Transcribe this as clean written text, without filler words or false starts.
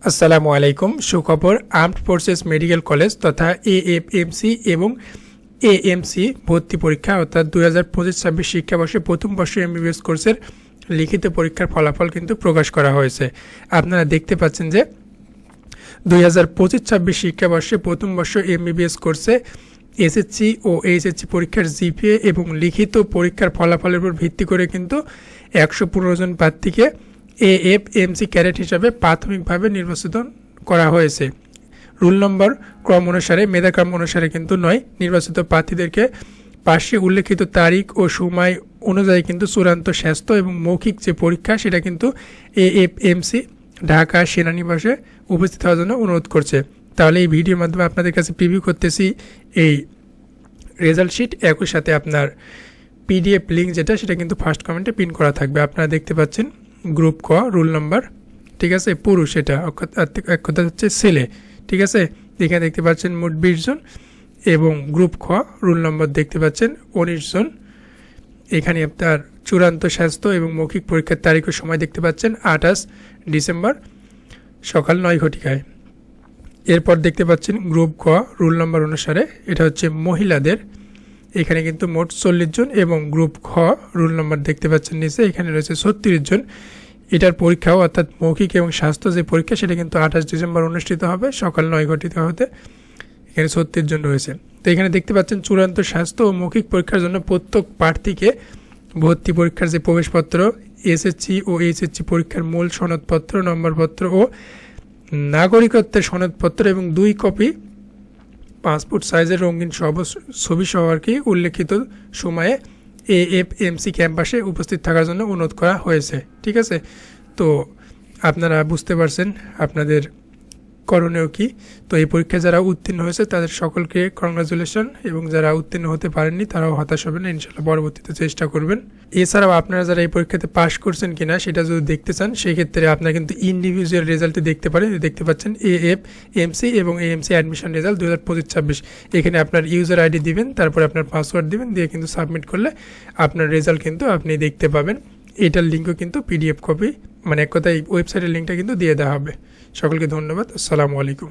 আসসালামু আলাইকুম। সুখবর, আর্মড ফোর্সেস মেডিকেল কলেজ তথা এএফএমসি এবং এএমসি ভর্তি পরীক্ষা অর্থাৎ 2025-26 শিক্ষাবর্ষে প্রথম বর্ষ এমবিবিএস কোর্সের লিখিত পরীক্ষার ফলাফল কিন্তু প্রকাশ করা হয়েছে। আপনারা দেখতে পাচ্ছেন যে 2025-26 শিক্ষাবর্ষে প্রথম বর্ষ এমবিবিএস কোর্সে এসএসসি ও এইচএসসি পরীক্ষার জিপিএ এবং লিখিত পরীক্ষার ফলাফলের উপর ভিত্তি করে কিন্তু 115 জন প্রার্থীকে এএফএমসি ক্যাডেট হিসাবে প্রাথমিকভাবে নির্বাচিত করা হয়েছে। রুল নম্বর ক্রম অনুসারে, মেধাক্রম অনুসারে কিন্তু নয়। নির্বাচিত প্রার্থীদেরকে পাশে উল্লেখিত তারিখ ও সময় অনুযায়ী কিন্তু চূড়ান্ত স্বাস্থ্য এবং মৌখিক যে পরীক্ষা সেটা কিন্তু এএফএমসি ঢাকা সেনানিবাসে উপস্থিত হওয়ার জন্য অনুরোধ করছে। তাহলে এই ভিডিওর মাধ্যমে আপনাদের কাছে প্রিভিউ করতেছি এই রেজাল্ট শিট, একই সাথে আপনার পিডিএফ লিঙ্ক যেটা সেটা কিন্তু ফার্স্ট কমেন্টে পিন করা থাকবে। আপনারা দেখতে পাচ্ছেন গ্রুপ ক রুল নাম্বার, ঠিক আছে, পুরুষ, এটা এক কথা হচ্ছে ছেলে, ঠিক আছে। এখানে দেখতে পাচ্ছেন মোট 20 জন এবং গ্রুপ খ রুল নম্বর দেখতে পাচ্ছেন 19 জন। এখানে আপনার চূড়ান্ত স্বাস্থ্য এবং মৌখিক পরীক্ষার তারিখ ও সময় দেখতে পাচ্ছেন 28 ডিসেম্বর সকাল 9 ঘটিকায়। এরপর দেখতে পাচ্ছেন গ্রুপ খ রুল নম্বর অনুসারে এটা হচ্ছে মহিলাদের, এখানে কিন্তু মোট 40 জন এবং গ্রুপ খ রুল নম্বর দেখতে পাচ্ছেন নিচে, এখানে রয়েছে 36 জন। এটার পরীক্ষাও অর্থাৎ মৌখিক এবং স্বাস্থ্য যে পরীক্ষা সেটা কিন্তু 28 ডিসেম্বর অনুষ্ঠিত হবে সকাল 9 ঘটিকা হতে। এখানে 36 জন রয়েছে। তো এখানে দেখতে পাচ্ছেন চূড়ান্ত স্বাস্থ্য ও মৌখিক পরীক্ষার জন্য প্রত্যেক প্রার্থীকে ভর্তি পরীক্ষার যে প্রবেশপত্র, এসএসসি ও এইচএসসি পরীক্ষার মূল সনদপত্র, নম্বরপত্র ও নাগরিকত্বের সনদপত্র এবং 2 কপি পাসপোর্ট সাইজের রঙিন ছবি সহ আর কি উল্লেখিত সময়ে এএফএমসি ক্যাম্পাসে উপস্থিত থাকার জন্য অনুরোধ করা হয়েছে, ঠিক আছে। তো আপনারা বুঝতে পারছেন আপনাদের করণীয় কি। তো এই পরীক্ষায় যারা উত্তীর্ণ হয়েছে তাদের সকলকে কংগ্রাচুলেশন, এবং যারা উত্তীর্ণ হতে পারেননি তারাও হতাশ হবেন না, ইনশাল্লাহ পরবর্তীতে চেষ্টা করবেন। এছাড়াও আপনারা যারা এই পরীক্ষাতে পাশ করছেন কিনা সেটা যদি দেখতে চান সেক্ষেত্রে আপনারা কিন্তু ইন্ডিভিজুয়াল রেজাল্টে দেখতে পারেন। দেখতে পাচ্ছেন এএফএমসি এবং এএমসি অ্যাডমিশন রেজাল্ট 2025-26। এখানে আপনার ইউজার আইডি দিবেন, তারপরে আপনার পাসওয়ার্ড দিবেন, দিয়ে কিন্তু সাবমিট করলে আপনার রেজাল্ট কিন্তু আপনি দেখতে পাবেন। এটার লিঙ্কও কিন্তু পিডিএফ কপি, মানে এক কথায় ওয়েবসাইটের লিঙ্কটা কিন্তু দিয়ে দেওয়া হবে। সকলকে ধন্যবাদ। আসসালামু আলাইকুম।